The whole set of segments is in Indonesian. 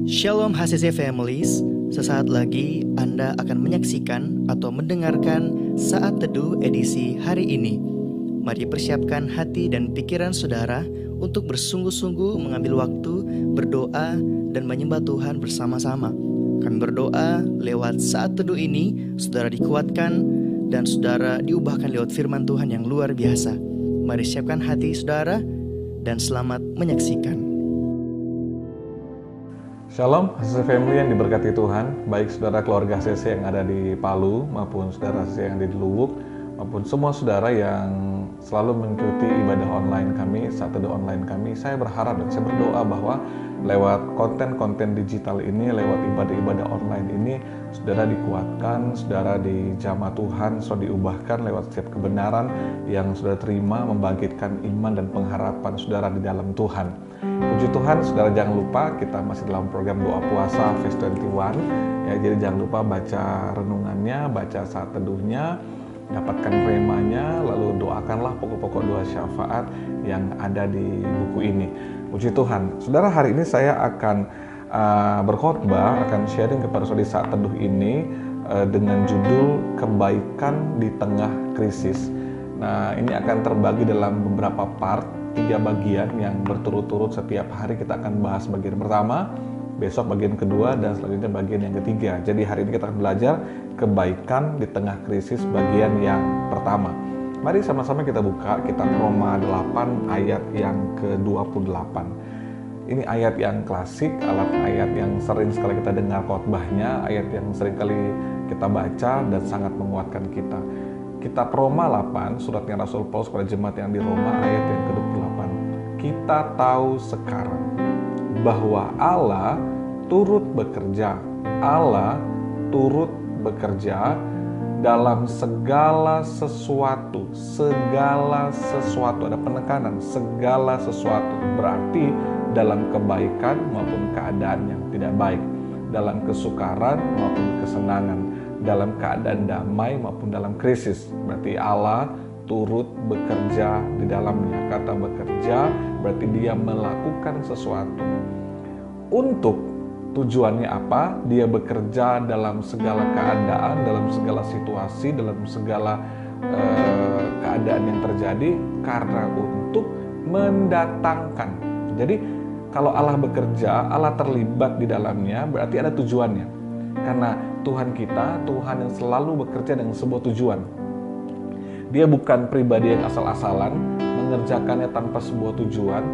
Shalom HCC Families, sesaat lagi Anda akan menyaksikan atau mendengarkan Saat Teduh edisi hari ini. Mari persiapkan hati dan pikiran saudara untuk bersungguh-sungguh mengambil waktu, berdoa, dan menyembah Tuhan bersama-sama. Kami berdoa lewat Saat Teduh ini, saudara dikuatkan dan saudara diubahkan lewat firman Tuhan yang luar biasa. Mari siapkan hati saudara dan selamat menyaksikan. Shalom, HCC Family yang diberkati Tuhan, baik saudara keluarga HCC yang ada di Palu, maupun saudara HCC yang di Luwuk, maupun semua saudara yang selalu mengikuti ibadah online kami, Saat Teduh online kami. Saya berharap dan saya berdoa bahwa lewat konten-konten digital ini, lewat ibadah-ibadah online ini, saudara dikuatkan, saudara dijamah Tuhan, saudara diubahkan lewat setiap kebenaran yang saudara terima, membangkitkan iman dan pengharapan saudara di dalam Tuhan. Puji Tuhan, saudara jangan lupa kita masih dalam program doa puasa Phase 21 ya, jadi jangan lupa baca renungannya, baca saat teduhnya, dapatkan remanya, lalu doakanlah pokok-pokok doa syafaat yang ada di buku ini. Puji Tuhan, saudara, hari ini saya akan berkhotbah, akan sharing kepada saudara saat teduh ini dengan judul Kebaikan di Tengah Krisis. Nah, ini akan terbagi dalam beberapa part, 3 bagian yang berturut-turut. Setiap hari kita akan bahas bagian pertama, besok bagian kedua, dan selanjutnya bagian yang ketiga. Jadi hari ini kita akan belajar kebaikan di tengah krisis bagian yang pertama. Mari sama-sama kita buka kitab Roma 8 ayat yang ke-28. Ini ayat yang klasik, ayat yang sering sekali kita dengar khotbahnya, ayat yang sering kali kita baca dan sangat menguatkan kita. Kitab Roma 8, suratnya Rasul Paulus kepada jemaat yang di Roma, ayat yang ke-28. Kita tahu sekarang bahwa Allah turut bekerja. Allah turut bekerja dalam segala sesuatu. Segala sesuatu, ada penekanan, segala sesuatu. Berarti dalam kebaikan maupun keadaan yang tidak baik. Dalam kesukaran maupun kesenangan. Dalam keadaan damai maupun dalam krisis. Berarti Allah turut bekerja di dalamnya. Kata bekerja berarti dia melakukan sesuatu. Untuk tujuannya apa? Dia bekerja dalam segala keadaan, dalam segala situasi, dalam segala keadaan yang terjadi karena untuk mendatangkan. Jadi kalau Allah bekerja, Allah terlibat di dalamnya, berarti ada tujuannya. Karena Tuhan kita, Tuhan yang selalu bekerja dengan sebuah tujuan. Dia bukan pribadi yang asal-asalan, mengerjakannya tanpa sebuah tujuan.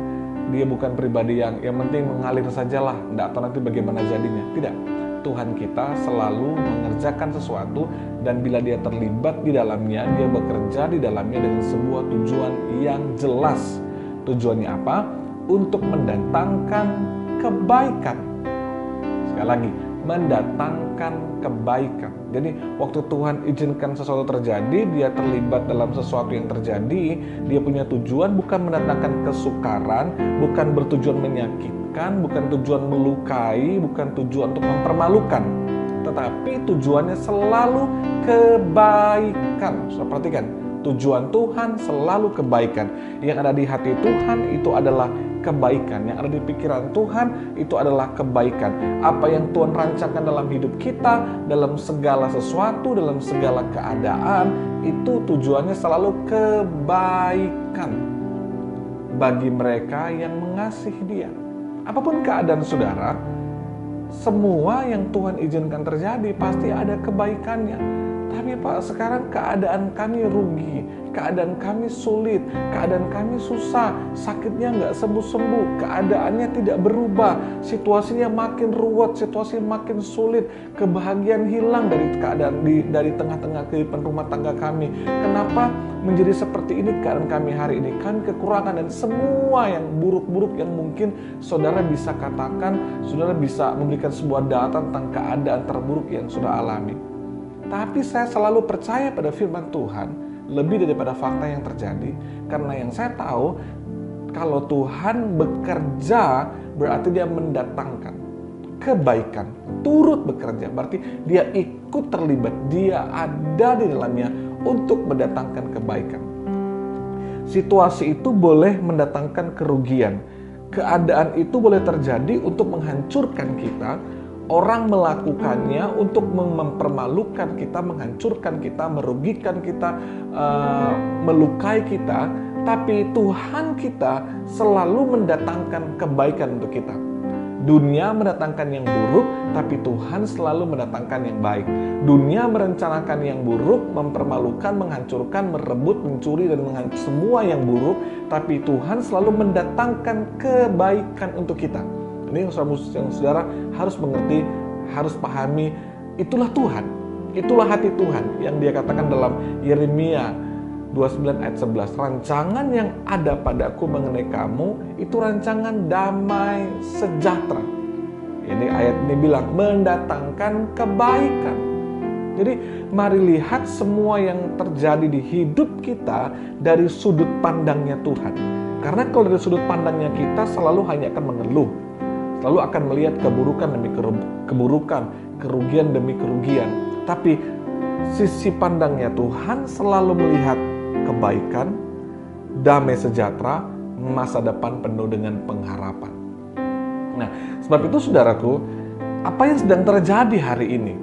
Dia bukan pribadi yang penting mengalir sajalah, tidak tahu nanti bagaimana jadinya. Tidak, Tuhan kita selalu mengerjakan sesuatu, dan bila dia terlibat di dalamnya, dia bekerja di dalamnya dengan sebuah tujuan yang jelas. Tujuannya apa? Untuk mendatangkan kebaikan. Sekali lagi, mendatangkan kebaikan. Jadi waktu Tuhan izinkan sesuatu terjadi, dia terlibat dalam sesuatu yang terjadi, dia punya tujuan bukan mendatangkan kesukaran, bukan bertujuan menyakitkan, bukan tujuan melukai, bukan tujuan untuk mempermalukan, tetapi tujuannya selalu kebaikan. So, perhatikan, tujuan Tuhan selalu kebaikan. Yang ada di hati Tuhan itu adalah kebaikan. Yang ada di pikiran Tuhan itu adalah kebaikan. Apa yang Tuhan rancangkan dalam hidup kita, dalam segala sesuatu, dalam segala keadaan, itu tujuannya selalu kebaikan bagi mereka yang mengasihi Dia. Apapun keadaan saudara, semua yang Tuhan izinkan terjadi pasti ada kebaikannya. Tapi Pak, sekarang keadaan kami rugi, keadaan kami sulit, keadaan kami susah, sakitnya nggak sembuh-sembuh, keadaannya tidak berubah, situasinya makin ruwet, situasinya makin sulit, kebahagiaan hilang dari keadaan dari tengah-tengah kehidupan rumah tangga kami. Kenapa menjadi seperti ini keadaan kami hari ini? Kami kekurangan dan semua yang buruk-buruk yang mungkin saudara bisa katakan, saudara bisa memberikan sebuah data tentang keadaan terburuk yang sudah alami. Tapi saya selalu percaya pada firman Tuhan lebih daripada fakta yang terjadi. Karena yang saya tahu, kalau Tuhan bekerja berarti dia mendatangkan kebaikan. Turut bekerja berarti dia ikut terlibat, dia ada di dalamnya untuk mendatangkan kebaikan. Situasi itu boleh mendatangkan kerugian. Keadaan itu boleh terjadi untuk menghancurkan kita. Orang melakukannya untuk mempermalukan kita, menghancurkan kita, merugikan kita, melukai kita. Tapi Tuhan kita selalu mendatangkan kebaikan untuk kita. Dunia mendatangkan yang buruk, tapi Tuhan selalu mendatangkan yang baik. Dunia merencanakan yang buruk, mempermalukan, menghancurkan, merebut, mencuri, dan semua yang buruk. Tapi Tuhan selalu mendatangkan kebaikan untuk kita. Ini yang saudara harus mengerti, harus pahami. Itulah Tuhan, itulah hati Tuhan yang Dia katakan dalam Yeremia 29 ayat 11, rancangan yang ada padaku mengenai kamu itu rancangan damai sejahtera. Ini ayat ini bilang mendatangkan kebaikan. Jadi mari lihat semua yang terjadi di hidup kita dari sudut pandangnya Tuhan. Karena kalau dari sudut pandangnya kita selalu hanya akan mengeluh, selalu akan melihat keburukan demi keburukan, kerugian demi kerugian. Tapi sisi pandangnya Tuhan selalu melihat kebaikan, damai sejahtera, masa depan penuh dengan pengharapan. Nah, sebab itu saudaraku, apa yang sedang terjadi hari ini?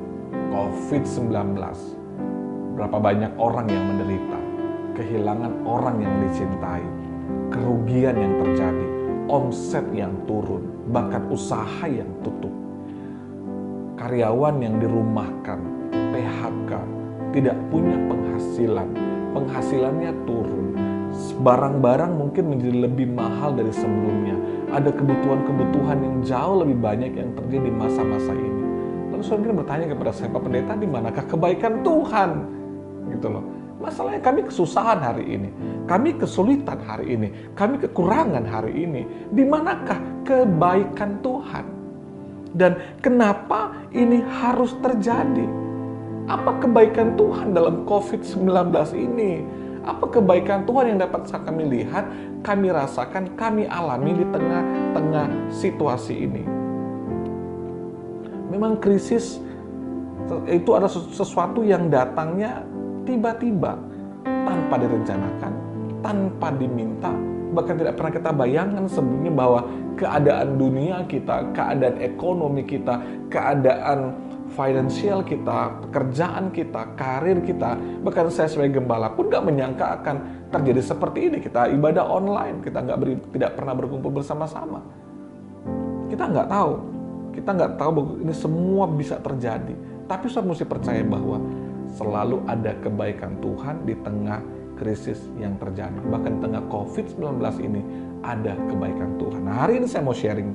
COVID-19. Berapa banyak orang yang menderita, kehilangan orang yang dicintai, kerugian yang terjadi, omset yang turun, bahkan usaha yang tutup, karyawan yang dirumahkan, PHK, tidak punya penghasilan, penghasilannya turun, barang-barang mungkin menjadi lebih mahal dari sebelumnya, ada kebutuhan-kebutuhan yang jauh lebih banyak yang terjadi di masa-masa ini. Lalu saudara bertanya kepada saya, Pak Pendeta, di manakah kebaikan Tuhan? Gitu loh. Masalahnya kami kesusahan hari ini, kami kesulitan hari ini, kami kekurangan hari ini. Di manakah kebaikan Tuhan? Dan kenapa ini harus terjadi? Apa kebaikan Tuhan dalam COVID-19 ini? Apa kebaikan Tuhan yang dapat kami lihat, kami rasakan, kami alami di tengah-tengah situasi ini? Memang krisis itu ada sesuatu yang datangnya tiba-tiba, tanpa direncanakan, tanpa diminta, bahkan tidak pernah kita bayangkan sebelumnya bahwa keadaan dunia kita, keadaan ekonomi kita, keadaan finansial kita, pekerjaan kita, karir kita, bahkan saya sebagai gembala pun gak menyangka akan terjadi seperti ini. Kita ibadah online, kita tidak pernah berkumpul bersama-sama. Kita nggak tahu bahwa ini semua bisa terjadi. Tapi saya mesti percaya bahwa selalu ada kebaikan Tuhan di tengah krisis yang terjadi. Bahkan di tengah COVID-19 ini ada kebaikan Tuhan. Nah, hari ini saya mau sharing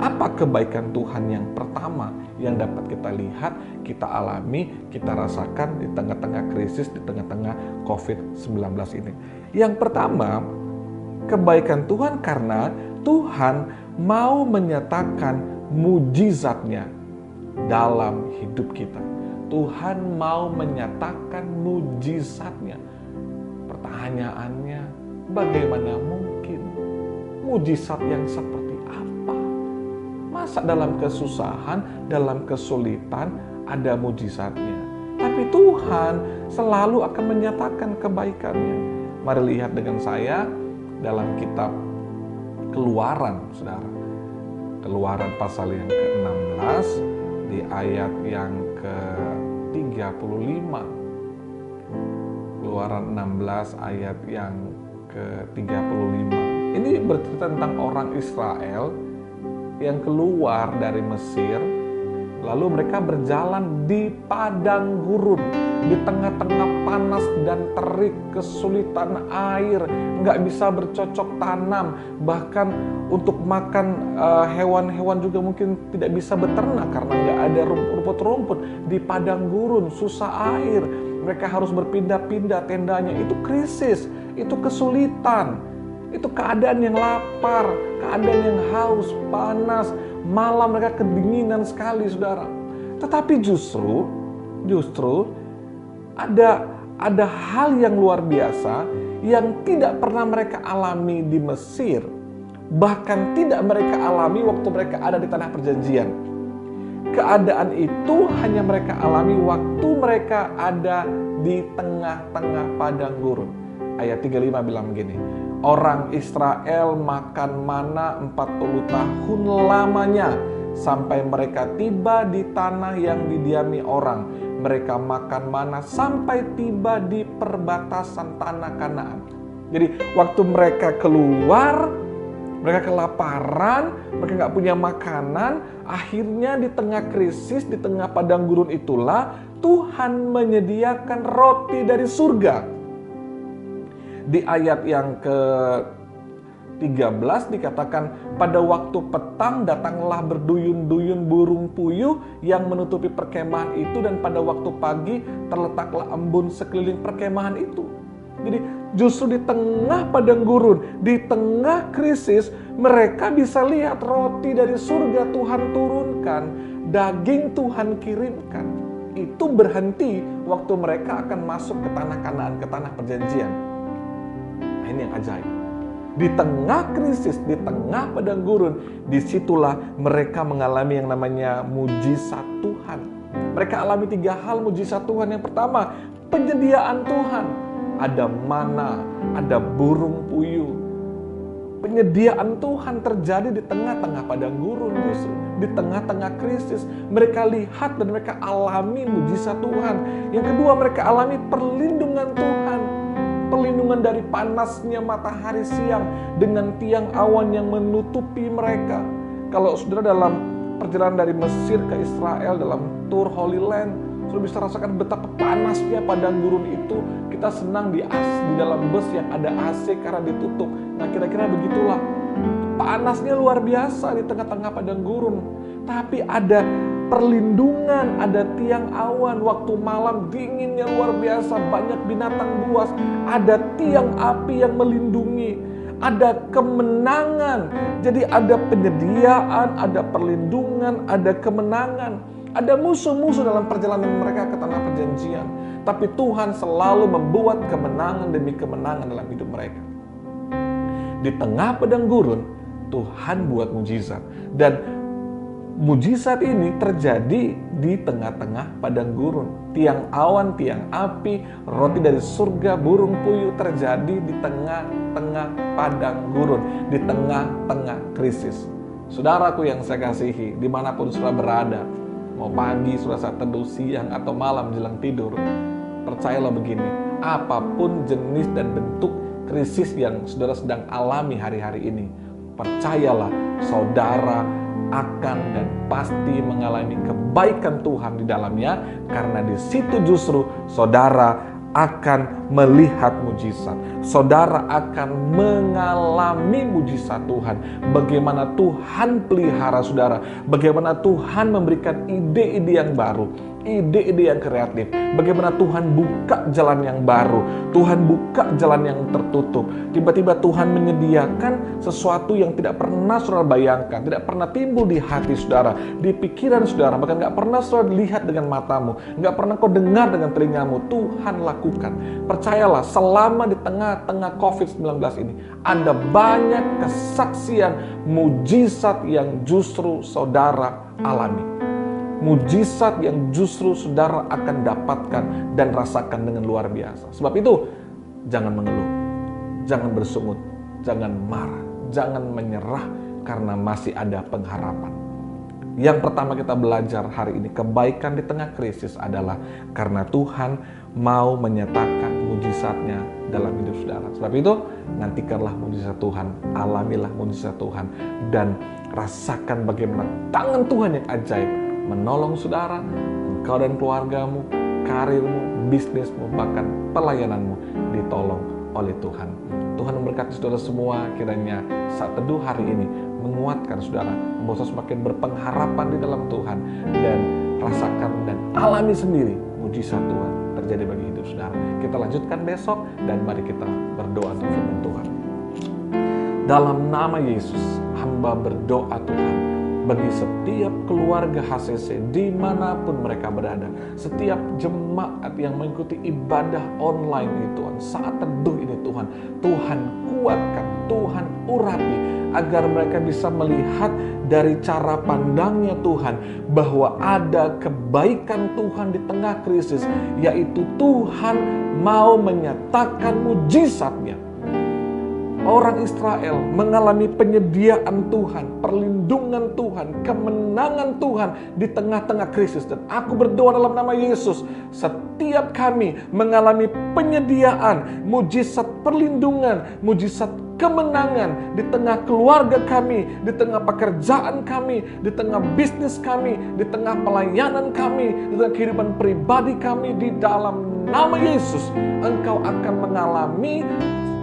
apa kebaikan Tuhan yang pertama yang dapat kita lihat, kita alami, kita rasakan di tengah-tengah krisis, di tengah-tengah COVID-19 ini. Yang pertama, kebaikan Tuhan karena Tuhan mau menyatakan mujizatnya dalam hidup kita. Tuhan mau menyatakan mujizatnya. Pertanyaannya, bagaimana mungkin mujizat yang seperti apa? Masa dalam kesusahan, dalam kesulitan ada mujizatnya? Tapi Tuhan selalu akan menyatakan kebaikannya. Mari lihat dengan saya dalam kitab Keluaran, saudara. Keluaran pasal yang ke-16 di ayat yang ke-35. Keluaran 16 ayat yang ke-35. Ini bercerita tentang orang Israel yang keluar dari Mesir, lalu mereka berjalan di padang gurun, di tengah-tengah panas dan terik, kesulitan air, nggak bisa bercocok tanam, bahkan untuk makan hewan-hewan juga mungkin tidak bisa beternak karena nggak ada rumput-rumput, di padang gurun, susah air, mereka harus berpindah-pindah tendanya. Itu krisis, itu kesulitan, itu keadaan yang lapar, keadaan yang haus, panas, malam mereka kedinginan sekali, saudara. Tetapi justru ada hal yang luar biasa yang tidak pernah mereka alami di Mesir, bahkan tidak mereka alami waktu mereka ada di tanah perjanjian. Keadaan itu hanya mereka alami waktu mereka ada di tengah-tengah padang gurun. Ayat 35 bilang begini, Orang Israel makan mana 40 tahun lamanya sampai mereka tiba di tanah yang didiami orang. Mereka makan mana sampai tiba di perbatasan tanah Kanaan. Jadi waktu mereka keluar, mereka kelaparan, mereka nggak punya makanan. Akhirnya di tengah krisis, di tengah padang gurun itulah Tuhan menyediakan roti dari surga. Di ayat yang ke-13 dikatakan, pada waktu petang datanglah berduyun-duyun burung puyuh yang menutupi perkemahan itu, dan pada waktu pagi terletaklah embun sekeliling perkemahan itu. Jadi justru di tengah padang gurun, di tengah krisis, mereka bisa lihat roti dari surga Tuhan turunkan, daging Tuhan kirimkan. Itu berhenti waktu mereka akan masuk ke tanah Kanaan, ke tanah perjanjian. Nah, ini yang ajaib. Di tengah krisis, di tengah padang gurun, disitulah mereka mengalami yang namanya mujizat Tuhan. Mereka alami 3 hal mujizat Tuhan. Yang pertama, penyediaan Tuhan. Ada mana, ada burung puyuh. Penyediaan Tuhan terjadi di tengah-tengah padang gurun justru. Di tengah-tengah krisis, mereka lihat dan mereka alami mujizat Tuhan. Yang kedua, mereka alami perlindungan Tuhan. Perlindungan dari panasnya matahari siang dengan tiang awan yang menutupi mereka. Kalau saudara dalam perjalanan dari Mesir ke Israel dalam tour Holy Land, saudara bisa rasakan betapa panasnya padang gurun itu. Kita senang di dalam bus yang ada AC karena ditutup. Nah, kira-kira begitulah. Panasnya luar biasa di tengah-tengah padang gurun. Tapi ada perlindungan, ada tiang awan. Waktu malam dinginnya luar biasa, banyak binatang buas. Ada tiang api yang melindungi. Ada kemenangan. Jadi ada penyediaan, ada perlindungan, ada kemenangan. Ada musuh-musuh dalam perjalanan mereka ke tanah perjanjian. Tapi Tuhan selalu membuat kemenangan demi kemenangan dalam hidup mereka. Di tengah padang gurun, Tuhan buat mujizat. Dan mujizat ini terjadi di tengah-tengah padang gurun. Tiang awan, tiang api, roti dari surga, burung puyuh terjadi di tengah-tengah padang gurun. Di tengah-tengah krisis. Saudaraku yang saya kasihi, dimanapun saudara berada, mau pagi, saudara saat teduh, siang, atau malam jelang tidur, percayalah begini, apapun jenis dan bentuk krisis yang saudara sedang alami hari-hari ini, percayalah saudara akan dan pasti mengalami kebaikan Tuhan di dalamnya, karena di situ justru saudara akan melihat mujizat. Saudara akan mengalami mujizat Tuhan. Bagaimana Tuhan pelihara saudara, bagaimana Tuhan memberikan ide-ide yang baru, ide-ide yang kreatif, bagaimana Tuhan buka jalan yang baru, Tuhan buka jalan yang tertutup. Tiba-tiba Tuhan menyediakan sesuatu yang tidak pernah saudara bayangkan, tidak pernah timbul di hati saudara, di pikiran saudara, bahkan gak pernah saudara lihat dengan matamu, gak pernah kau dengar dengan telingamu. Tuhan lakukan. Percayalah, selama di tengah-tengah COVID-19 ini, ada banyak kesaksian mujizat yang justru saudara alami. Mujizat yang justru saudara akan dapatkan dan rasakan dengan luar biasa. Sebab itu, jangan mengeluh, jangan bersungut, jangan marah, jangan menyerah, karena masih ada pengharapan. Yang pertama kita belajar hari ini, kebaikan di tengah krisis adalah karena Tuhan mau menyatakan mujizatnya dalam hidup saudara. Sebab itu, nantikanlah mujizat Tuhan, alamilah mujizat Tuhan, dan rasakan bagaimana tangan Tuhan yang ajaib menolong saudara, engkau dan keluargamu, karirmu, bisnismu, bahkan pelayananmu ditolong oleh Tuhan. Tuhan memberkati saudara semua, kiranya saat teduh hari ini menguatkan saudara, membuat saudara semakin berpengharapan di dalam Tuhan, dan rasakan dan alami sendiri mujizat Tuhan terjadi bagi hidup saudara. Kita lanjutkan besok, dan mari kita berdoa untuk firman Tuhan. Dalam nama Yesus, hamba berdoa Tuhan, bagi setiap keluarga HCC dimanapun mereka berada, setiap jemaat yang mengikuti ibadah online ini Tuhan, saat teduh ini Tuhan, Tuhan kuatkan, Tuhan urapi, agar mereka bisa melihat dari cara pandangnya Tuhan, bahwa ada kebaikan Tuhan di tengah krisis, yaitu Tuhan mau menyatakan mujizatnya orang Israel mengalami penyediaan Tuhan, perlindungan Tuhan, kemenangan Tuhan di tengah-tengah krisis. Dan aku berdoa dalam nama Yesus, setiap kami mengalami penyediaan, mujizat perlindungan, mujizat kemenangan di tengah keluarga kami, di tengah pekerjaan kami, di tengah bisnis kami, di tengah pelayanan kami, di tengah kehidupan pribadi kami. Di dalam nama Yesus, engkau akan mengalami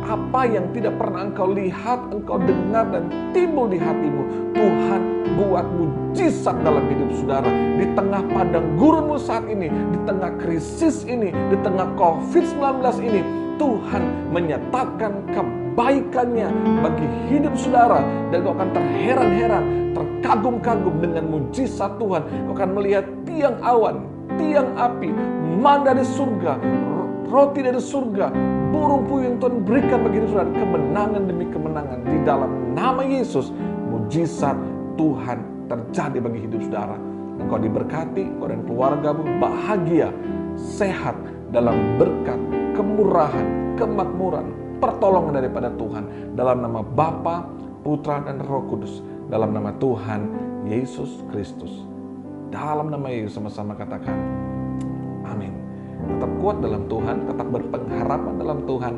apa yang tidak pernah engkau lihat, engkau dengar, dan timbul di hatimu. Tuhan buat mujizat dalam hidup saudara. Di tengah padang gurunmu saat ini, di tengah krisis ini, di tengah COVID-19 ini, Tuhan menyatakan kebaikannya bagi hidup saudara. Dan kau akan terheran-heran, terkagum-kagum dengan mujizat Tuhan. Kau akan melihat tiang awan, tiang api, mana dari surga, roti dari surga, burung puyuh yang Tuhan berikan bagi hidup saudara. Kemenangan demi kemenangan di dalam nama Yesus. Mujizat Tuhan terjadi bagi hidup saudara. Engkau diberkati, engkau dan keluargamu bahagia, sehat dalam berkat, kemurahan, kemakmuran, pertolongan daripada Tuhan. Dalam nama Bapa, Putra, dan Roh Kudus. Dalam nama Tuhan Yesus Kristus. Dalam nama Yesus sama-sama katakan amin. Tetap kuat dalam Tuhan, tetap berpengharapan dalam Tuhan,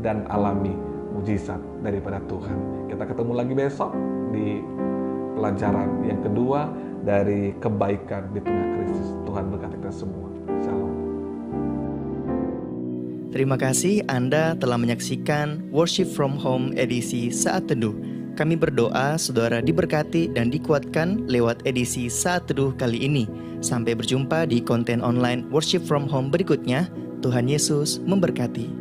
dan alami mujizat daripada Tuhan. Kita ketemu lagi besok di pelajaran yang kedua dari kebaikan di tengah krisis. Tuhan berkati kita semua. Shalom. Terima kasih Anda telah menyaksikan Worship from Home edisi Saat Teduh. Kami berdoa saudara diberkati dan dikuatkan lewat edisi Saat Teduh kali ini. Sampai berjumpa di konten online Worship from Home berikutnya. Tuhan Yesus memberkati.